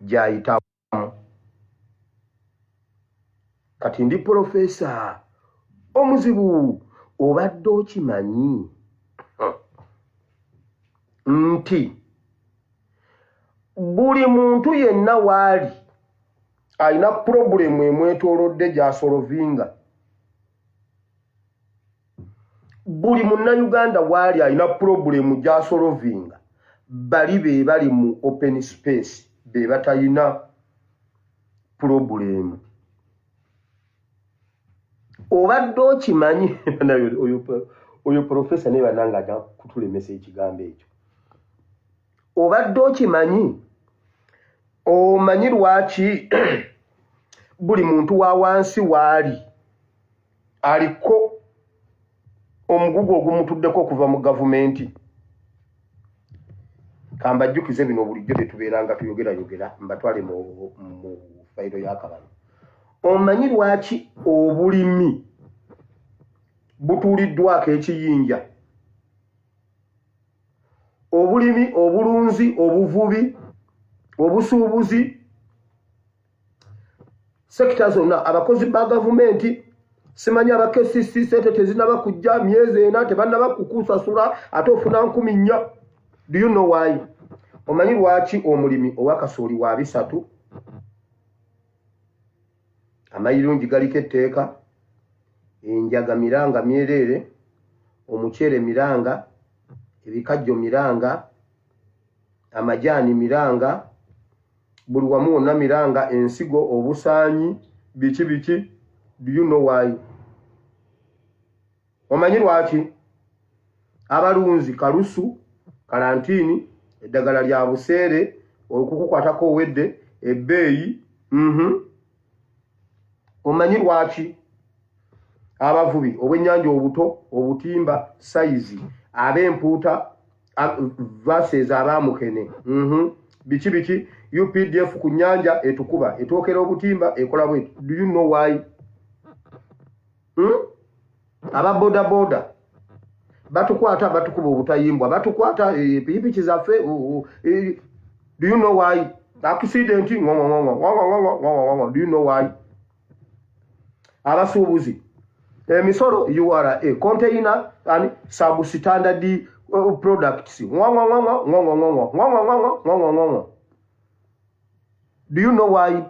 gyayitamu. Kati ndi profesa omuzibu obadde okimanyi nti buli muntu yenna waali alina problemu emwetoolodde gy'asolovinga. Buli munnayuganda waali alina problemu gy'asolovinga. Bali be bali mu open space be batalina problemu. Obadde okimanyi oyo profesa ne bananga ajja kutulemesa ekigambo ekyo. Obadde okimanyi omanyi lwaki buli muntu wa wansi waali aliko omugugu ogumutuddeko okuva mu gavumenti. Kambajjukize bino bulijjo tetubeeranga tuyogera mbatwale mu fayiro y'akabano. Omanyi lwaki obulimi butuuliddwako ekiyinja? Obulimi, obulunzi, obuvubi, obusuubuzi, sekita zonna abakozi ba gavumenti simanyi abakesisi sente tezinaba kujja myezi ena tebannaba kukusasula ate ofuna 4,000. Do you know why? Omanyi lwaki omulimi owakasooli wa 3? Amayirungi galiko etteeka, enjaga miranga myereere, omuceere miranga, ebikajjo miranga, amajaani miranga, buli wamu wonna miranga, ensigo, obusaanyi, biki. Do you know why? Omanyi lwaki? Abalunzi kalusu, karantini, eddagala lya buseere, okukukwatako owedde, ebbeeyi. Omanyi lwaki? Abavubi obwennyanja obuto, obutimba, sayizi, ab'empuuta versus abamukene. Biki UPDF ku nnyanja etukuba etwokera obutimba ekola bwe. Do you know why? Aba boda batukwata batukuba obutayimbwa batukwata pikipiki zaffe. Do you know why? Accident do you know why? Abasuubuzi emisoro URA container and substandard products. Do you know why?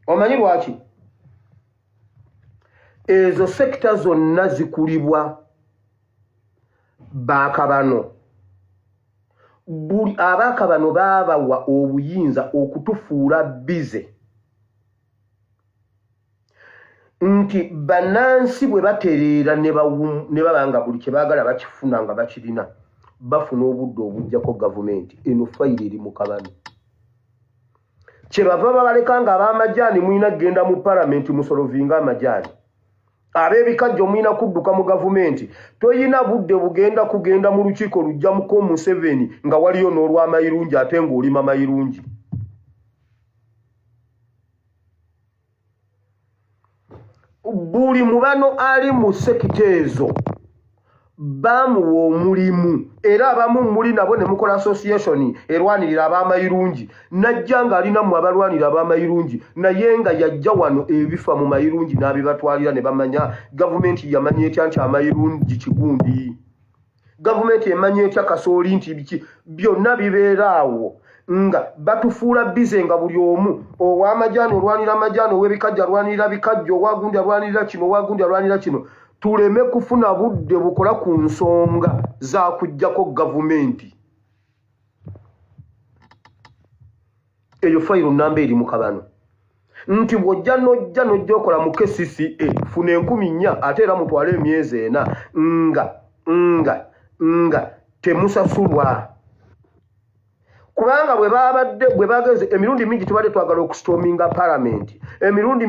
Omanyi lwaki? Ezo sekita zonna zikulibwa bakabano. Buli abakabano babawa obuyinza okutufuula bize. Nti banansi bwe batereera ne babanga buli kye baagala bakifuna nga bakirina. Bafuna obudde obujjako gavumenti. Eno fayiro eri mu kabano. Kye bava babaleka nga ab'amajaani mulina kugenda mu palamenti musolovinga amajaani. Ab'ebikajjo mulina kudduka mu gavumenti. Toyina budde bugenda kugenda mu lukiiko lujja mu Museveni nga waliyo n'olw'amayirungi ate ng'olima mayirungi. Buli mubano ali mu sekita ezo bamuwa omulimu era abamu muli nabo ne mukola association erwanirira ab'amayirungi. Najja nga alina mu abalwanira ab'amayirungi naye nga yajja wano ebifa mu mayirungi n'abibatwalira ne bamanya gavumenti yamanya etya nti amayirungi kigundi. Gavumenti emanya etya kasooli nti biki byonna bibeeraawo nga batufuula bize nga buli omu ow'amajaani olwanira amajaani ow'ebikajjo alwanirira bikajjo owagundi alwanirira kino owagundi alwanirira kino. Tuleme kufuna budde bukola ku nsonga za kujjako gavumenti. Eyo fayiro namba eri mu kabano. Nti bw'ojja n'ojja okola mu KCCA funa 4,000 ate era mutwale emyezi 4 nga temusasulwa. Kubanga bwe bageze emirundi mingi tubadde twagala okustorminga palamenti. Emirundi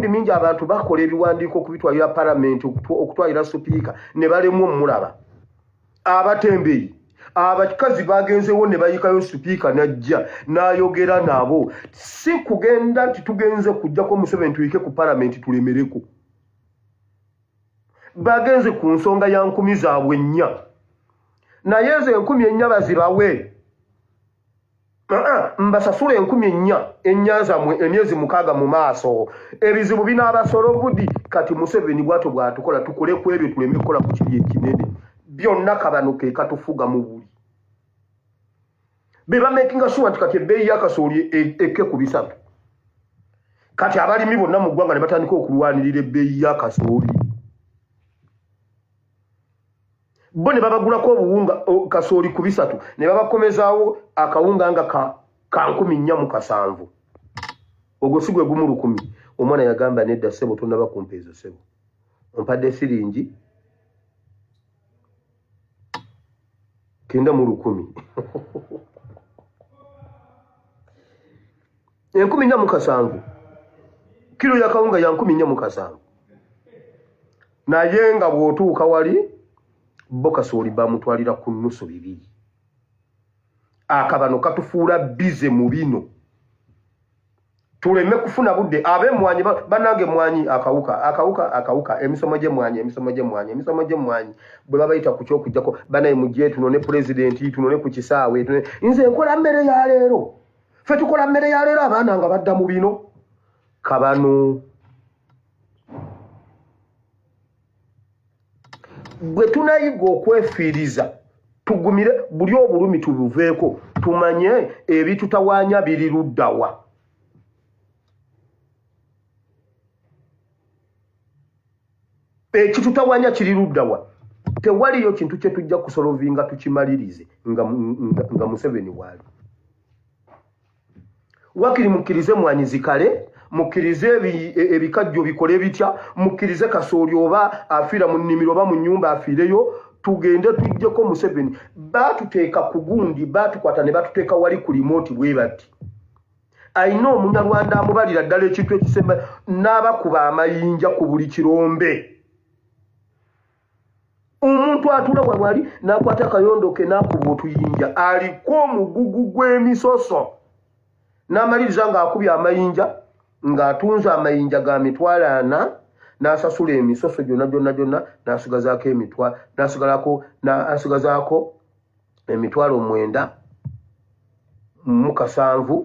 mingi abantu bakola ebiwandiiko okubitwalira palamenti okutwalira supiika ne balemwa omulaba. Abatembeyi abakazi bagenzewo ne bayikayo supiika najja n'ayogera nabo. Si kugenda nti tugenze kujjako Museveni tuyike ku palamenti tulemereko. Bagenze ku nsonga ya 10 zaabwe 4. naye ezo 4,000 bazibawe mbasasula 4,000 enyanza emyezi 6 mu maaso ebizibu binaabasolobudi kati Museveni bwato bwatukola tukole ku ebyo tuleme kukola ku kiri ekinene byonna kabano ke katufuga mu buli beba making sure nti kati ebbeeyi y'akasooli ekke ku 3 kati abalimi bonna mu ggwanga ne batandika okulwanirira ebbeeyi y'akasooli bo ne babagulako obuwunga kasooli ku 3 ne babakomezaawo akawunga nga ka 4,407 ogwo si gwe gumu 1,000 omwana yagamba nedda ssebo tonnaba kumpeezo ssebo ompadde siringi kenda mu 1,000 4,407 kilo ya kawunga ya 4,407 naye nga bw'otuuka wali bo kasooli bamutwalira ku nnusu 2 akabano katufuula bize mu bino tuleme kufuna budde ab'emmwanyi banange mmwanyi akawuka emisomo gy'emmwanyi bwe babayita ku kyokujjako banaye mujje tunone pulezidenti tunone ku kisaawe nze nkola mmere ya leero ffe tukola mmere ya leero abaana nga badda mu bino kabano bwe tunayiga okwefiiriza tugumire buli obulumi tubuveeko tumanye ebitutawaanya biri luddawa ekitutawaanya kiri luddawa tewaliyo kintu kye tujja kusolovinga tukimalirize nga Museveni waali wakiri mukkirize mmwanyi zikale mukkirize ebikajjo bikole bitya mukkirize kasooli oba afiira mu nnimiro oba mu nnyumba afiireyo tugende tujjeko Museveni baatuteeka ku gundi baatukwata ne batuteeka wali ku limoti bwe bati ayina omunyarwanda amubalira ddala ekintu ekisemba n'abakuba amayinja ku buli kirombe omuntu atula wali n'akwata kayondo ke n'akuba otuyinja aliko omugugu gw'emisoso n'amaliriza ng'akubye amayinja ng'atunze amayinja ga 40 n'asasula emisoso gyonna n'asigazaako n'asigazaako 9,700 mu 6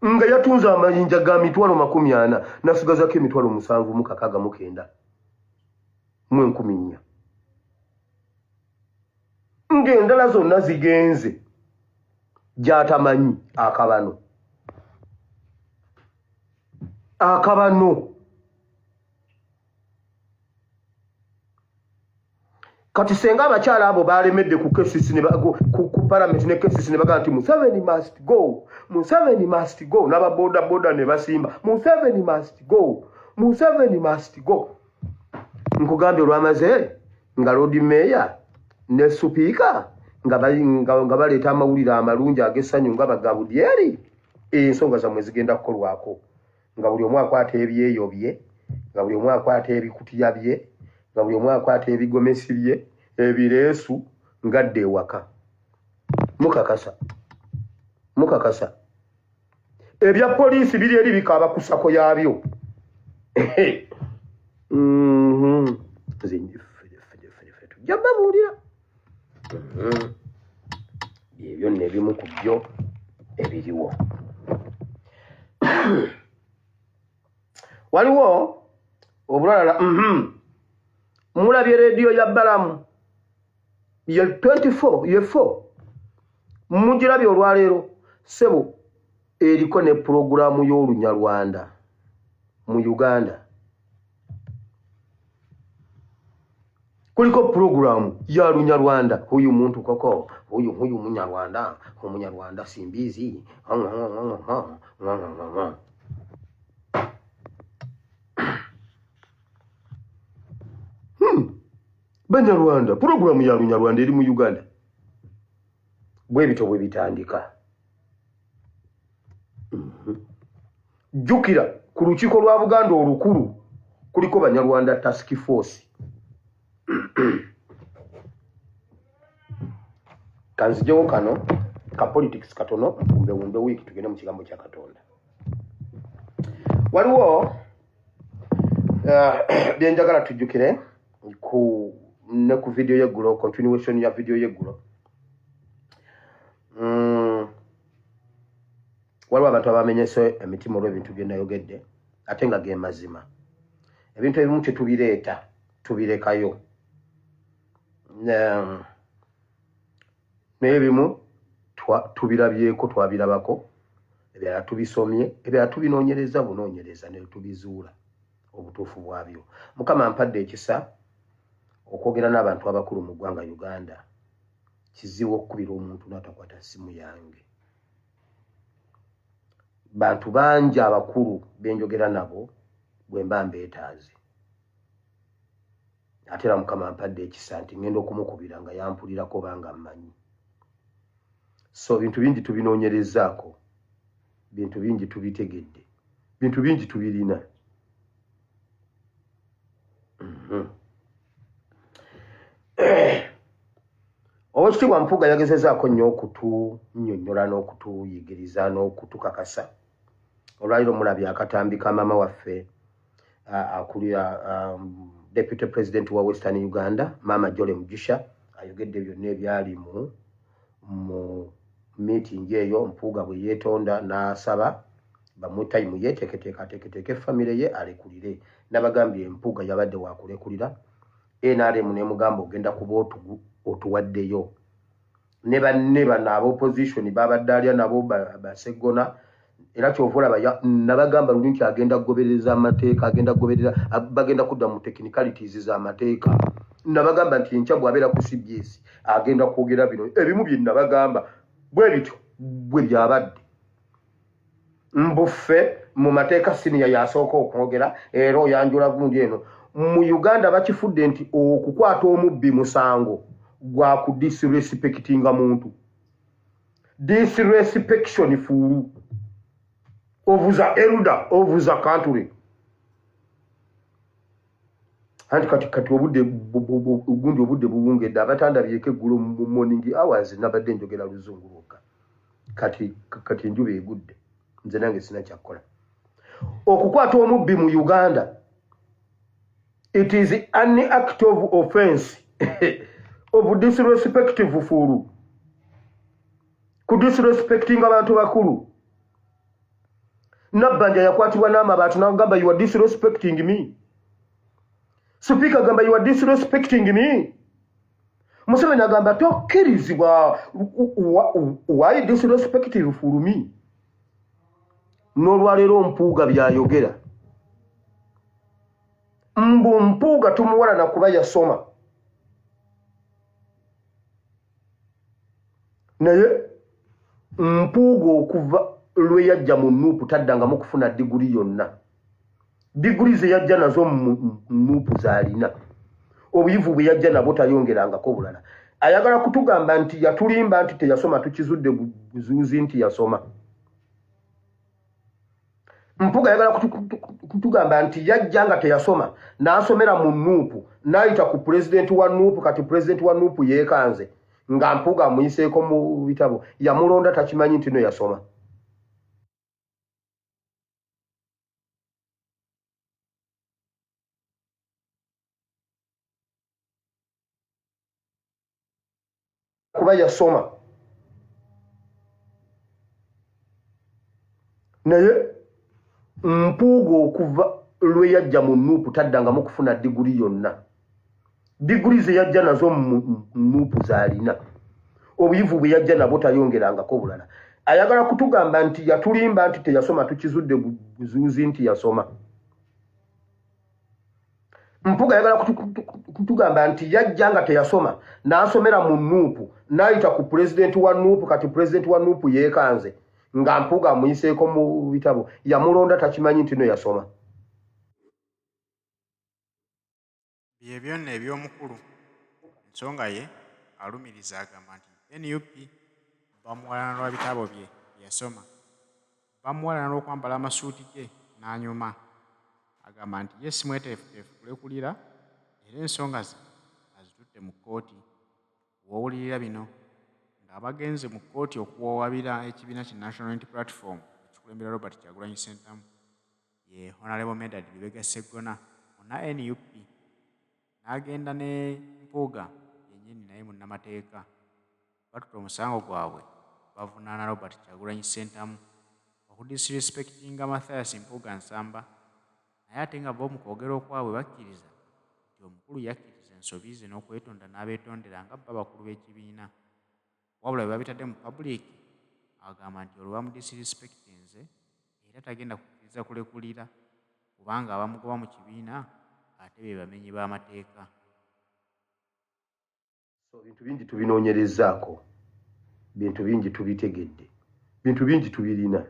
nga yatunze amayinja ga 40,000 n'asigazaako 7,700 mu 6 mu 1,400 ng'endala zonna zigenze gy'atamanyi akabano kati senga abakyala abo balemedde ku palamenti ne KCC ne bagamba nti Museveni must go n'ababodaboda ne basimba Museveni must go nkugambye olwamaze nga Lord Mayor ne supiika nga baleeta amawulire amalungi ag'essanyu nga bagabudyeri ensonga zammwe zigenda kukolwako nga buli omu akwata ebyeyo bye nga buli omu akwata ebikutiya bye nga buli omu akwata ebigomesi bye ebireesu ngadde ewaka mukakasa ebya poliisi biri eri bikaaba ku sako yaabyo tujja babuulira ebyo nebimu ku byo ebiriwo waliwo obulala mulabye rediyo ya Balamu ye 24 ye 4 mugirabye olwaleero sebo eriko ne puroguramu y'Olunyarwanda mu Uganda kuliko puroguramu ya Lunyarwanda huyu muntu koko huyu Munyarwanda simbizi Banyarwanda puroguramu ya Lunyarwanda eri mu Uganda bwe bito bwe bitandika jukira ku lukiiko lwa Buganda olukulu kuliko Banyarwanda Task Force kanzijewo kano ka politics katono wumbe wiki tugende mu kigambo kya Katonda waliwo byenjagala tujjukire ne ku video y'eggulo, continuation ya video y'eggulo. Waliwo abantu abamenyese emitima olw'ebintu bye nayogedde ate nga ge mazima. Ebintu ebimu kye tubireeta tubirekayo, n'ebimu tubirabyeko twabirabako, ebirala tubisomye, ebirala tubinoonyereza bunoonyereza ne tubizuula obutuufu bwabyo. Mukama ampadde ekisa okwogera n'abantu abakulu mu ggwanga Uganda. Kizibu okukubira omuntu n'atakwata ssimu yange. Bantu bangi abakulu benjogera nabo bwe mba mbeetaaze. Ate era Mukama ampadde ekisa nti ngenda okumukubira nga yampulirako banga mmanyi. So bintu bingi tubinoonyerezaako, bintu bingi tubitegedde, bintu bingi tubirina. Oweekitiibwa Mpuuga yagezezaako nnyo okutunnyonnyola n'okutuyigiriza n'okutukakasa. Olwaliro mulabye akatambi ka maama waffe akulira Deputy President wa Western Uganda, Maama Jole Mugisha, ayogedde byonna ebyali mu meeting eyo. Mpuuga bwe yeetonda n'asaba bamuwe time yeeteeketeeke famire ye alekulire. Nabagambye Mpuuga yabadde wakulekulira. NRM nemugamba ogenda kuba otuwaddeyo. Ne banne bano ab'opposition babadde alya nabo Ssegona. Era kyovulaba nabagamba luli nti agenda kugobereza amateeka, bagenda kudda mu technicalities z'amateeka. Nabagamba nti enkya bw'abeera ku CBS agenda kwogera bino. Ebimu bye nabagamba bwe bityo bwe byabadde. Mbuffe mu mateeka siniya yasooka okwogera era oyanjula gundi eno. Mu Uganda bakifudde nti okukwata omubbi musango gwa ku disrespectinga muntu. Disrespectful fool of the elder of the country. Anti kati obudde gundi obudde buwungedde abatanda byeke eggulo mu morning hours nabadde njogera luzunguruka. Kati enjuba egudde. Nze nange sina kyakola. Okukwata omubbi mu Uganda, it is an act of offense of disrespectful fool. Ku disrespecting abantu bakulu. Nabbanja yakwatibwa n'amabaatu n'agamba you are disrespecting me. Speaker gamba you are disrespecting me. Museveni agamba tokkirizibwa. Why disrespectful for me? N'olwaleero Mpuuga byayogera. Mbu Mpuuga tumuwala na kuba yasoma. Naye Mpuuga okuva lwe yajja mu Nuupu taddangamu kufuna diguli yonna. Diguli ze yajja nazo mu Nuupu z'alina. Obuyivu bwe yajja nabwo tayongerangako bulala. Ayagala kutugamba nti yatulimba nti teyasoma, tukizudde buzuuzi nti yasoma. Mpuuga ayagala kutugamba nti yajja nga teyasoma n'asomera mu Nuupu n'ayita ku president wa Nuupu, kati president wa Nuupu yeekanze nga Mpuuga amuyiseeko mu bitabo. Yamulonda takimanyi nti no yasoma. Kuba yasoma. Naye Mpuuga okuva lwe yajja mu Nuupu taddangamu kufuna diguli yonna. Diguli ze yajja nazo mu Nuupu z'alina. Obuyivu bwe yajja nabwo tayongerangako bulala. Ayagala kutugamba nti yatulimba nti teyasoma, tukizudde buzuuzi nti yasoma. Mpuuga ayagala kutugamba nti yajja nga teyasoma n'asomera mu Nuupu n'ayita ku president wa Nuupu, kati president wa Nuupu yeekanze nga Mpuuga amuyiseeko mu bitabo. Yamulonda takimanyi nti no yasoma. Bye byonna eby'omukulu ensonga ye alumiriza agamba nti NUP bamuwalana lwa bitabo bye yasoma, bamuwalana n'okwambala amasuuti ge n'anyuma. Agamba nti ye si mweteefuteefu kulekulira era ensonga ze azitutte mu kkooti. W'owulirira bino ng'abagenze mu kkooti okuwawaabira ekibiina ki National Unity Platform ekikulembera Robert Kyagulanyi Ssentamu ye Honorable Medad Ssegona bafuna NUP n'agenda ne Mpuuga yennyini naye munnamateeka batuta omusango gwabwe bavunaana Robert Kyagulanyi Ssentamu okudisrespectinga Mathias Mpuuga Nsamba naye ate nga bo mu kwogera okwabwe bakkiriza nti omukulu yakkiriza ensobi ze n'okwetonda n'abeetondera nga bba abakulu b'ekibiina wabula bwe babitadde mu public agamba nti olwo bamudisrespectinze era tagenda kukkiriza kulekulira kubanga abamugoba mu kibiina ate be bamenyi b'amateeka. So bintu bingi tubinoonyerezaako, bintu bingi tubitegedde, bintu bingi tubirina.